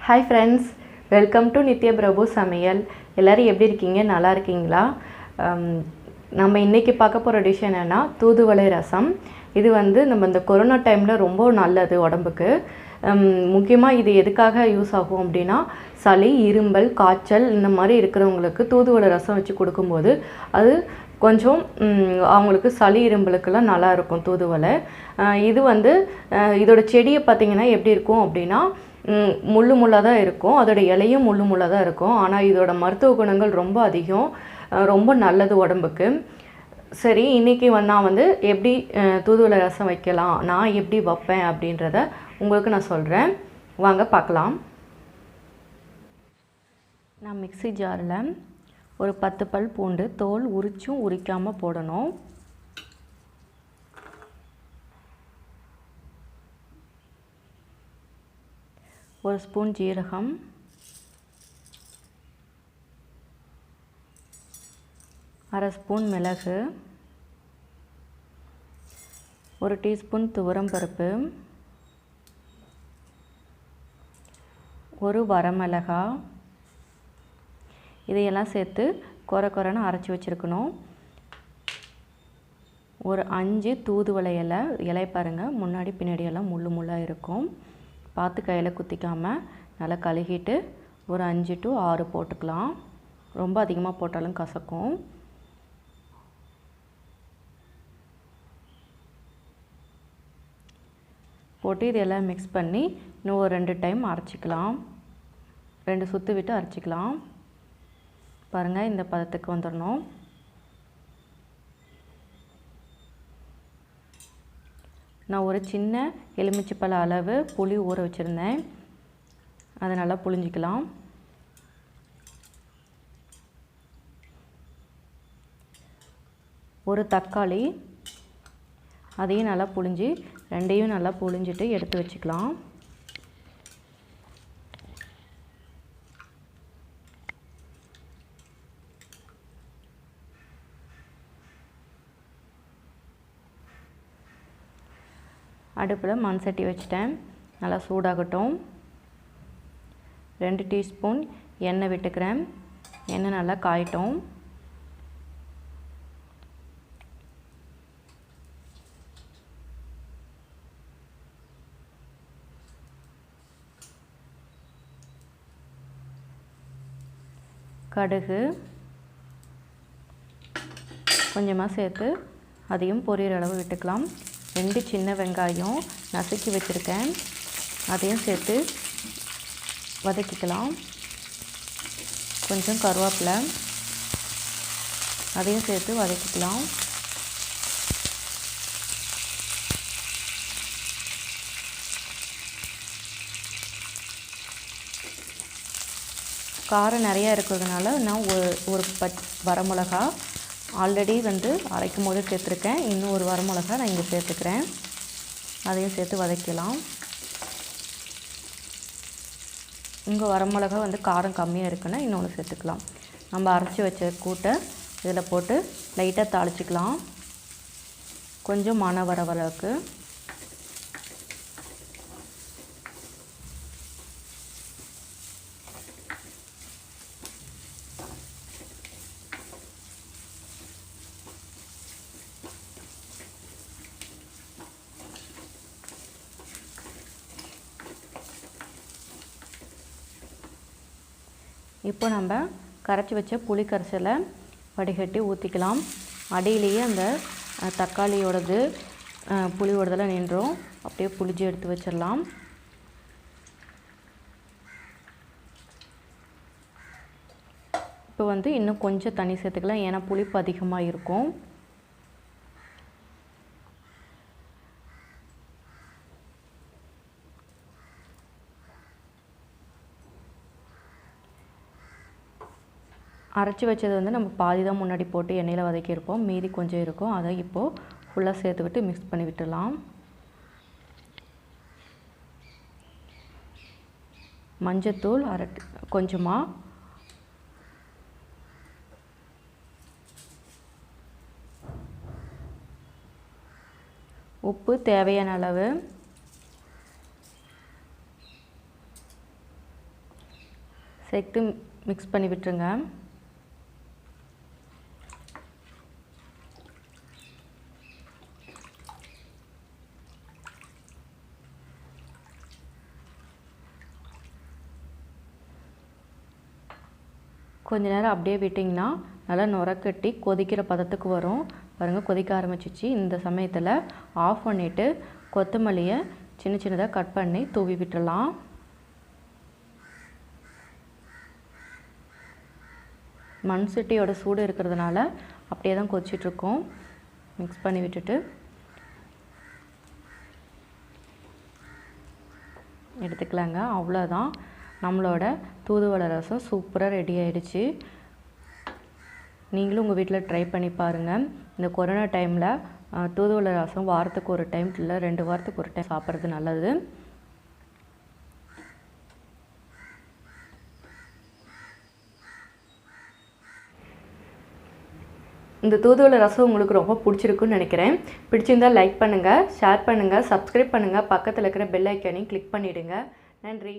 Hi friends, welcome to நித்ய பிரபு சமையல். எல்லாரும் எப்படி இருக்கீங்க? நல்லா இருக்கீங்களா? நம்ம இன்னைக்கு பார்க்க போகிற டிஷ் என்னென்னா தூதுவளை ரசம். இது நம்ம இந்த கொரோனா டைமில் ரொம்ப நல்லது உடம்புக்கு. முக்கியமாக இது எதுக்காக யூஸ் ஆகும் அப்படின்னா சளி, இரும்பல், காய்ச்சல் இந்த மாதிரி இருக்கிறவங்களுக்கு தூதுவளை ரசம் வச்சு கொடுக்கும்போது அது கொஞ்சம் அவங்களுக்கு சளி இரும்பலுக்கெல்லாம் நல்லாயிருக்கும் தூதுவளை. இது இதோட செடியை பார்த்திங்கன்னா எப்படி இருக்கும் அப்படின்னா முள்ளு முள்ளாக தான் இருக்கும், அதோட இலையும் முள்ளு முள்ளாக தான் இருக்கும். ஆனால் இதோட மருத்துவ குணங்கள் ரொம்ப அதிகம், ரொம்ப நல்லது உடம்புக்கு. சரி, இன்றைக்கி நான் எப்படி தூதுவளை ரசம் வைக்கலாம், நான் எப்படி வைப்பேன் அப்படின்றத உங்களுக்கு நான் சொல்கிறேன். வாங்க பார்க்கலாம். நான் மிக்ஸி ஜாரில் ஒரு 10 பல் பூண்டு தோல் உரிச்சும் உரிக்காமல் போடணும். ஒரு ஸ்பூன் ஜீரகம், அரை ஸ்பூன் மிளகு, ஒரு டீஸ்பூன் துவரம்பருப்பு, ஒரு வரமிளகாய், இதையெல்லாம் சேர்த்து கொரன்னு அரைச்சி வச்சுருக்கணும். ஒரு 5 தூதுவளை இலை பாருங்கள், முன்னாடி பின்னாடியெல்லாம் முள்ளு முள்ளாக இருக்கும். பார்த்து கையில் குத்திக்காமல் நல்லா கழுகிட்டு ஒரு 5 to 6 போட்டுக்கலாம். ரொம்ப அதிகமாக போட்டாலும் கசக்கும். போட்டு இதெல்லாம் மிக்ஸ் பண்ணி இன்னும் ஒரு 2 டைம் அரைச்சிக்கலாம். 2 சுற்று விட்டு அரைச்சிக்கலாம். பாருங்கள், இந்த பதத்துக்கு வந்துடணும். நான் ஒரு சின்ன எலுமிச்சைப்பழ அளவு புளி ஊற வச்சுருந்தேன், அதை நல்லா புளிஞ்சிக்கலாம். ஒரு தக்காளி, அதையும் நல்லா புளிஞ்சு, ரெண்டையும் நல்லா புளிஞ்சிட்டு எடுத்து வச்சுக்கலாம். அடுப்பில் மண் சட்டி வச்சுட்டேன், நல்லா சூடாகட்டும். 2 டீஸ்பூன் எண்ணெய் விட்டுக்கிறேன். எண்ணெய் நல்லா காயட்டும். கடுகு கொஞ்சமாக சேர்த்து அதையும் பொரியிற அளவு விட்டுக்கலாம். 2 சின்ன வெங்காயம் நசுக்கி வச்சுருக்கேன், அதையும் சேர்த்து வதக்கிக்கலாம். கொஞ்சம் கருவேப்பிலை, அதையும் சேர்த்து வதக்கிக்கலாம். காரம் நிறையா இருக்கிறதுனால நான் ஒரு வரமிளகா ஆல்ரெடி அரைக்கும் போது சேர்த்துருக்கேன். இன்னும் ஒரு வரமிளகா நான் இங்கே சேர்த்துக்கிறேன், அதையும் சேர்த்து வதக்கலாம். உங்கள் வரமிளகா காரம் கம்மியாக இருக்குன்னா இன்னொன்று சேர்த்துக்கலாம். நம்ம அரைச்சி வச்ச கூட்டை இதில் போட்டு லைட்டாக தாளிச்சிக்கலாம், கொஞ்சம் மணம் வர அளவுக்கு. இப்போ நம்ம கரைச்சி வச்ச புளி கரைசலை வடிகட்டி ஊற்றிக்கலாம். அடியிலேயே அந்த தக்காளியோடது புளியோடதெல்லாம் நின்றோம், அப்படியே புளிஞ்சு எடுத்து வச்சிடலாம். இப்போ இன்னும் கொஞ்சம் தண்ணி சேர்த்துக்கலாம், ஏன்னா புளிப்பு அதிகமாக இருக்கும். அரைச்சி வச்சது நம்ம பாதி தான் முன்னாடி போட்டு எண்ணெயில் வதக்கியிருப்போம், மீதி கொஞ்சம் இருக்கும். அதை இப்போது ஃபுல்லாக சேர்த்து விட்டு மிக்ஸ் பண்ணி விட்டுடலாம். மஞ்சத்தூள் கொஞ்சமாக, உப்பு தேவையான அளவு, சேர்த்து மிக்ஸ் பண்ணி விட்டுருங்க. கொஞ்ச நேரம் அப்படியே விட்டிங்கன்னா நல்லா நுரக்கட்டி கொதிக்கிற பதத்துக்கு வரும். பாருங்கள், கொதிக்க ஆரம்பிச்சிச்சு. இந்த சமயத்தில் ஆஃப் பண்ணிவிட்டு கொத்தமல்லியை சின்ன சின்னதாக கட் பண்ணி தூவி விட்டுடலாம். மண் சட்டியோட சூடு இருக்கிறதுனால அப்படியே தான் கொதிச்சிட்ருக்கோம். மிக்ஸ் பண்ணி விட்டுட்டு எடுத்துக்கலாங்க. அவ்வளோதான், நம்மளோட தூதுவளை ரசம் சூப்பராக ரெடி ஆகிடுச்சு. நீங்களும் உங்கள் வீட்டில் ட்ரை பண்ணி பாருங்கள். இந்த கொரோனா டைமில் தூதுவளை ரசம் வாரத்துக்கு ஒரு டைம் இல்லை 2 வாரத்துக்கு ஒரு டைம் சாப்பிட்றது நல்லது. இந்த தூதுவளை ரசம் உங்களுக்கு ரொம்ப பிடிச்சிருக்குன்னு நினைக்கிறேன். பிடிச்சிருந்தால் லைக் பண்ணுங்கள், ஷேர் பண்ணுங்கள், சப்ஸ்கிரைப் பண்ணுங்கள், பக்கத்தில் இருக்கிற பெல் ஐக்கானையும் கிளிக் பண்ணிவிடுங்க. நன்றி.